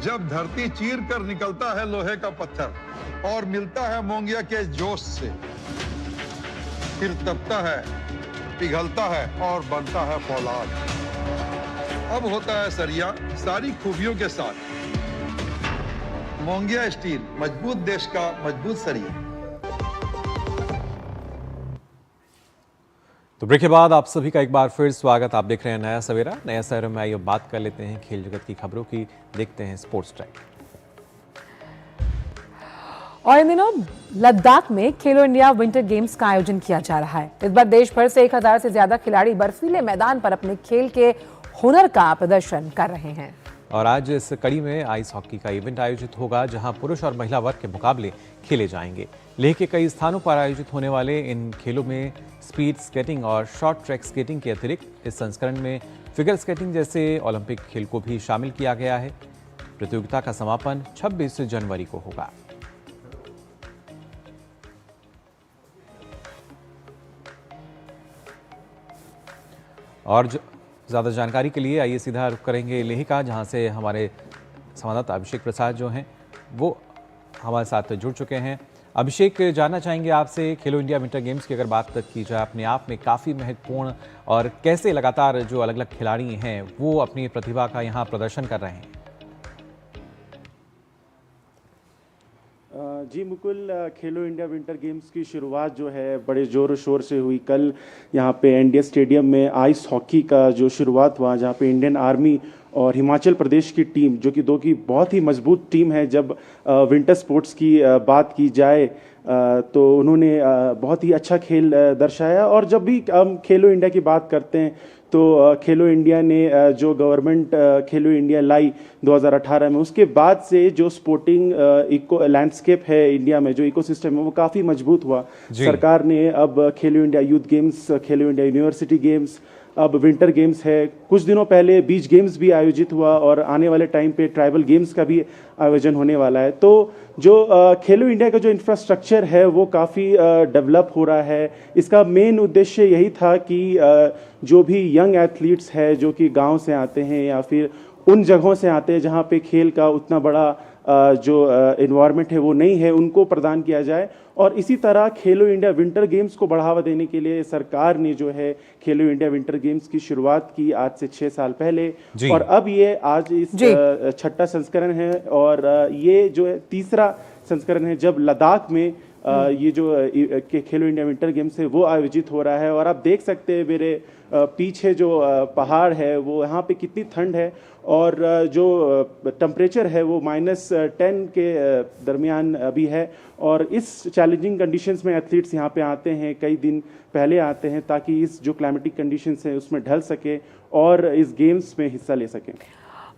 जब धरती चीर कर निकलता है लोहे का पत्थर और मिलता है मोंगिया के जोश से, फिर तपता है, पिघलता है और बनता है फौलाद। अब होता है सरिया सारी खूबियों के साथ। मोंगिया स्टील, मजबूत देश का मजबूत सरिया। तो ब्रेक के बाद आप सभी का एक बार फिर स्वागत। आप देख रहे हैं नया सवेरा। नया सवेरा में आइए बात कर लेते हैं खेल जगत की खबरों की। देखते हैं स्पोर्ट्स ट्रैक। और इन दिनों लद्दाख में खेलो इंडिया विंटर गेम्स का आयोजन किया जा रहा है। इस बार देश भर से 1000 से ज्यादा खिलाड़ी बर्फीले मैदान पर अपने खेल के हुनर का प्रदर्शन कर रहे हैं। और आज इस कड़ी में आइस हॉकी का इवेंट आयोजित होगा, जहां पुरुष और महिला वर्ग के मुकाबले खेले जाएंगे। लेह के कई स्थानों पर आयोजित होने वाले इन खेलों में स्पीड स्केटिंग और शॉर्ट ट्रैक स्केटिंग के अतिरिक्त इस संस्करण में फिगर स्केटिंग जैसे ओलंपिक खेल को भी शामिल किया गया है। प्रतियोगिता का समापन 26 जनवरी को होगा। और ज़्यादा जानकारी के लिए आइए सीधा रुख करेंगे लेह का, जहां से हमारे संवाददाता अभिषेक प्रसाद जो हैं वो हमारे साथ जुड़ चुके हैं। अभिषेक, जानना चाहेंगे आपसे, खेलो इंडिया विंटर गेम्स की अगर बात की जाए, अपने आप में काफ़ी महत्वपूर्ण और कैसे लगातार जो अलग अलग खिलाड़ी हैं वो अपनी प्रतिभा का यहाँ प्रदर्शन कर रहे हैं। जी मुकुल, खेलो इंडिया विंटर गेम्स की शुरुआत जो है बड़े ज़ोर शोर से हुई। कल यहाँ पे एनडीए स्टेडियम में आइस हॉकी का जो शुरुआत हुआ, जहाँ पे इंडियन आर्मी और हिमाचल प्रदेश की टीम, जो कि दो की बहुत ही मजबूत टीम है जब विंटर स्पोर्ट्स की बात की जाए, तो उन्होंने बहुत ही अच्छा खेल दर्शाया। और जब भी हम खेलो इंडिया की बात करते हैं तो खेलो इंडिया ने जो गवर्नमेंट खेलो इंडिया लाई 2018 में, उसके बाद से जो स्पोर्टिंग इको लैंडस्केप है इंडिया में, जो इकोसिस्टम है वो काफ़ी मजबूत हुआ। सरकार ने अब खेलो इंडिया यूथ गेम्स, खेलो इंडिया यूनिवर्सिटी गेम्स, अब विंटर गेम्स है। कुछ दिनों पहले बीच गेम्स भी आयोजित हुआ और आने वाले टाइम पे ट्राइबल गेम्स का भी आयोजन होने वाला है। तो जो खेलो इंडिया का जो इंफ्रास्ट्रक्चर है वो काफ़ी डेवलप हो रहा है। इसका मेन उद्देश्य यही था कि जो भी यंग एथलीट्स है जो कि गांव से आते हैं या फिर उन जगहों से आते हैं जहां पे खेल का उतना बड़ा जो इन्वायरमेंट है वो नहीं है, उनको प्रदान किया जाए। और इसी तरह खेलो इंडिया विंटर गेम्स को बढ़ावा देने के लिए सरकार ने जो है खेलो इंडिया विंटर गेम्स की शुरुआत की आज से 6 साल पहले, और अब ये आज इस छठा संस्करण है और ये जो है तीसरा संस्करण है जब लद्दाख में ये जो खेलो इंडिया विंटर गेम्स है वो आयोजित हो रहा है। और आप देख सकते हैं मेरे पीछे जो पहाड़ है वो यहाँ पे कितनी ठंड है, और जो टेम्परेचर है वो -10 के दरमियान अभी है। और इस चैलेंजिंग कंडीशंस में एथलीट्स यहाँ पे आते हैं, कई दिन पहले आते हैं, ताकि इस जो क्लाइमेटिक कंडीशंस हैं उसमें ढल सके और इस गेम्स में हिस्सा ले सकें।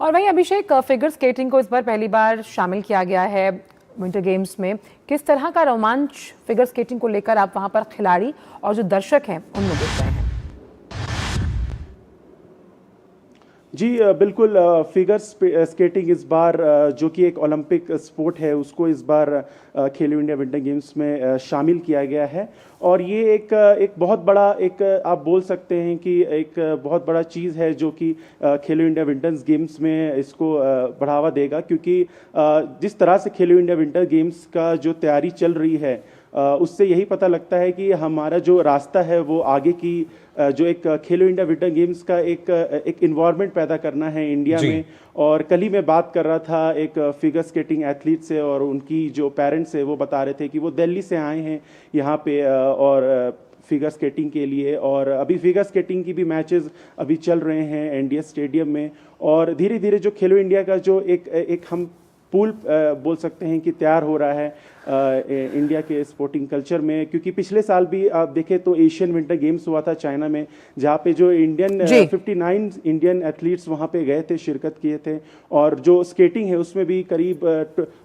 और वहीं अभिषेक, फिगर स्केटिंग को इस बार पहली बार शामिल किया गया है विंटर गेम्स में। किस तरह का रोमांच फिगर स्केटिंग को लेकर आप वहां पर खिलाड़ी और जो दर्शक हैं उनमें देख रहे हैं? जी बिल्कुल, फिगर स्केटिंग इस बार जो कि एक ओलंपिक स्पोर्ट है उसको इस बार खेलो इंडिया विंटर गेम्स में शामिल किया गया है। और ये एक बहुत बड़ा, एक आप बोल सकते हैं कि एक बहुत बड़ा चीज़ है जो कि खेलो इंडिया विंटर गेम्स में इसको बढ़ावा देगा, क्योंकि जिस तरह से खेलो इंडिया विंटर गेम्स का जो तैयारी चल रही है उससे यही पता लगता है कि हमारा जो रास्ता है वो आगे की जो एक खेलो इंडिया विंटर गेम्स का एक इन्वायरमेंट पैदा करना है इंडिया में। और कल ही मैं बात कर रहा था एक फिगर स्केटिंग एथलीट से, और उनकी जो पेरेंट्स है वो बता रहे थे कि वो दिल्ली से आए हैं यहाँ पे और फिगर स्केटिंग के लिए, और अभी फिगर स्केटिंग की भी मैचेस अभी चल रहे हैं एनडीए स्टेडियम में। और धीरे धीरे जो खेलो इंडिया का जो एक हम पूल बोल सकते हैं कि तैयार हो रहा है इंडिया के स्पोर्टिंग कल्चर में, क्योंकि पिछले साल भी आप देखें तो एशियन विंटर गेम्स हुआ था चाइना में, जहाँ पे जो 59 इंडियन एथलीट्स वहाँ पे गए थे, शिरकत किए थे, और जो स्केटिंग है उसमें भी करीब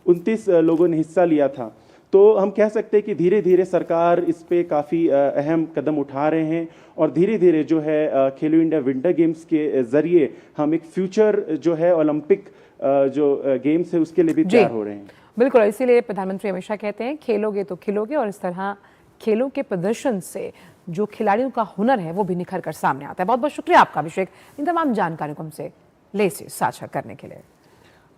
29 लोगों ने हिस्सा लिया था। तो हम कह सकते हैं कि धीरे धीरे सरकार इस पे काफ़ी अहम कदम उठा रहे हैं, और धीरे धीरे जो है खेलो इंडिया विंटर गेम्स के ज़रिए हम एक फ्यूचर जो है ओलंपिक जो गेम्स है उसके लिए भी तैयार हो रहे हैं। बिल्कुल, इसीलिए प्रधानमंत्री हमेशा कहते हैं खेलोगे तो खिलोगे, और इस तरह खेलों के प्रदर्शन से जो खिलाड़ियों का हुनर है वो भी निखर कर सामने आता है। बहुत बहुत शुक्रिया आपका अभिषेक इन तमाम जानकारियों को हमसे ले से साझा करने के लिए।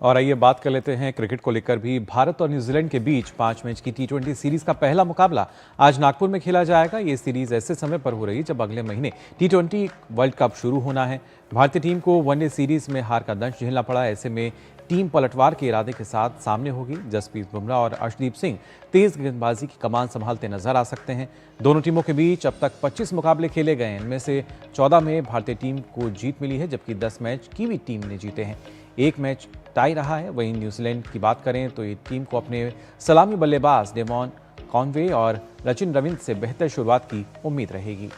और आइए बात कर लेते हैं क्रिकेट को लेकर भी। भारत और न्यूजीलैंड के बीच 5 मैच की T20 सीरीज का पहला मुकाबला आज नागपुर में खेला जाएगा। ये सीरीज ऐसे समय पर हो रही है जब अगले महीने T20 वर्ल्ड कप शुरू होना है। भारतीय टीम को वनडे सीरीज में हार का दंश झेलना पड़ा। ऐसे में टीम पलटवार के इरादे के साथ सामने होगी। जसप्रीत बुमराह और अर्शदीप सिंह तेज गेंदबाजी की कमान संभालते नजर आ सकते हैं। दोनों टीमों के बीच अब तक 25 मुकाबले खेले गए हैं। इनमें से 14 में भारतीय टीम को जीत मिली है, जबकि 10 मैच कीवी टीम ने जीते हैं। एक मैच टाई रहा है। वहीं न्यूजीलैंड की बात करें तो ये टीम को अपने सलामी बल्लेबाज डेवॉन कॉनवे और सचिन रविंद्र से बेहतर शुरुआत की उम्मीद रहेगी।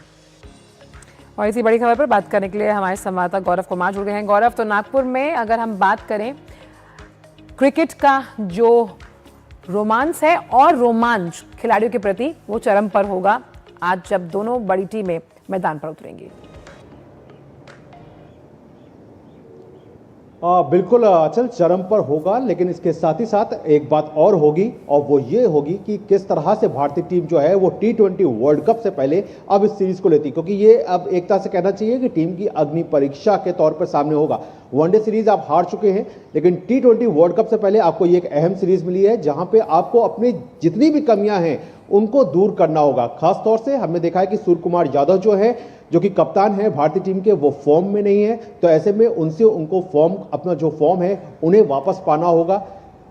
और इसी बड़ी खबर पर बात करने के लिए हमारे संवाददाता गौरव कुमार जुड़ गए हैं। गौरव, तो नागपुर में अगर हम बात करें क्रिकेट का जो रोमांस है और रोमांच खिलाड़ियों के प्रति, वो चरम पर होगा आज जब दोनों बड़ी टीमें मैदान पर उतरेंगी। बिल्कुल अचल चरम पर होगा, लेकिन इसके साथ ही साथ एक बात और होगी और वो ये होगी कि किस तरह से भारतीय टीम जो है वो T20 वर्ल्ड कप से पहले अब इस सीरीज को लेती, क्योंकि ये अब एक तरह से कहना चाहिए कि टीम की अग्नि परीक्षा के तौर पर सामने होगा। वनडे सीरीज आप हार चुके हैं, लेकिन T20 वर्ल्ड कप से पहले आपको ये एक अहम सीरीज मिली है जहां पे आपको अपनी जितनी भी कमियां हैं उनको दूर करना होगा। खास तौर से हमने देखा है कि सूर्य कुमार यादव जो कि कप्तान है भारतीय टीम के, वो फॉर्म में नहीं है। तो ऐसे में उनको अपना जो फॉर्म है उन्हें वापस पाना होगा।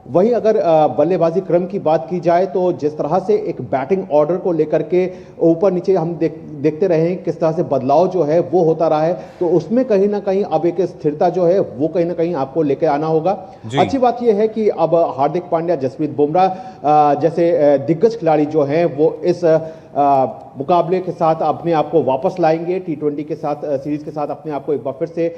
वहीं अगर बल्लेबाजी क्रम की बात की जाए तो जिस तरह से एक बैटिंग ऑर्डर को लेकर के ऊपर नीचे हम देखते रहे हैं, किस तरह से बदलाव जो है वो होता रहा है, तो उसमें कहीं ना कहीं अब एक स्थिरता जो है वो कहीं ना कहीं आपको लेकर आना होगा। अच्छी बात यह है कि अब हार्दिक पांड्या, जसप्रीत बुमराह जैसे दिग्गज खिलाड़ी जो हैं वो इस मुकाबले के साथ अपने आप को वापस लाएंगे। T20 के साथ सीरीज के साथ अपने आप को एक बार फिर से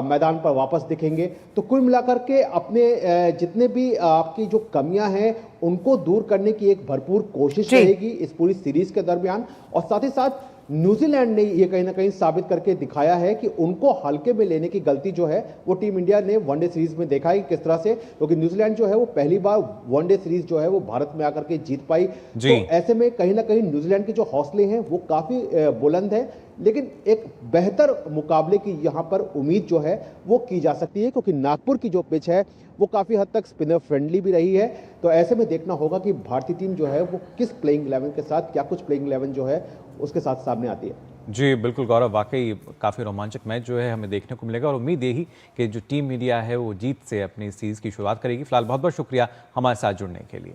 मैदान पर वापस दिखेंगे। तो कुल मिलाकर के अपने जितने भी आपकी जो कमियां हैं उनको दूर करने की एक भरपूर कोशिश रहेगी इस पूरी सीरीज के दरमियान। और साथ ही साथ न्यूजीलैंड ने ये कहीं ना कहीं साबित करके दिखाया है कि उनको हल्के में लेने की गलती जो है वो टीम इंडिया ने वनडे सीरीज में देखा है किस तरह से, क्योंकि न्यूजीलैंड जो है वो पहली बार वनडे सीरीज जो है वो भारत में आकर के जीत पाई। तो ऐसे में कहीं ना कहीं न्यूजीलैंड के जो हौसले हैं वो काफी बुलंद है, लेकिन एक बेहतर मुकाबले की यहाँ पर उम्मीद जो है वो की जा सकती है, क्योंकि नागपुर की जो पिच है वो काफी हद तक स्पिनर फ्रेंडली भी रही है। तो ऐसे में देखना होगा कि भारतीय टीम जो है वो किस प्लेइंग 11 के साथ, क्या कुछ प्लेइंग 11 जो है उसके साथ सामने आती है। जी बिल्कुल गौरव, वाकई काफ़ी रोमांचक मैच जो है हमें देखने को मिलेगा और उम्मीद यही कि जो टीम इंडिया है वो जीत से अपनी सीरीज की शुरुआत करेगी। फिलहाल बहुत बहुत शुक्रिया हमारे साथ जुड़ने के लिए।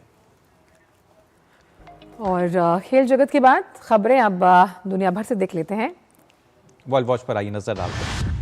और खेल जगत की बात, खबरें अब दुनिया भर से देख लेते हैं। वर्ल्ड वॉच पर आइए नजर डालते हैं।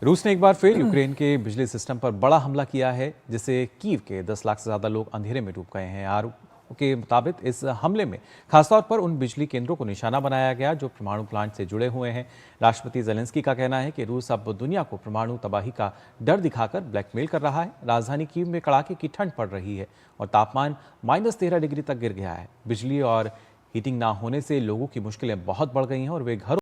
रूस ने एक बार फिर यूक्रेन के बिजली सिस्टम पर बड़ा हमला किया है, जिससे कीव के 10 लाख से ज्यादा लोग अंधेरे में डूब गए हैं। आरोपों के मुताबिक इस हमले में खासतौर पर उन बिजली केंद्रों को निशाना बनाया गया जो परमाणु प्लांट से जुड़े हुए हैं। राष्ट्रपति ज़ेलेंस्की का कहना है कि रूस अब दुनिया को परमाणु तबाही का डर दिखाकर ब्लैकमेल कर रहा है। राजधानी कीव में कड़ाके की ठंड पड़ रही है और तापमान -13 डिग्री तक गिर गया है। बिजली और हीटिंग ना होने से लोगों की मुश्किलें बहुत बढ़ गई हैं और वे घरों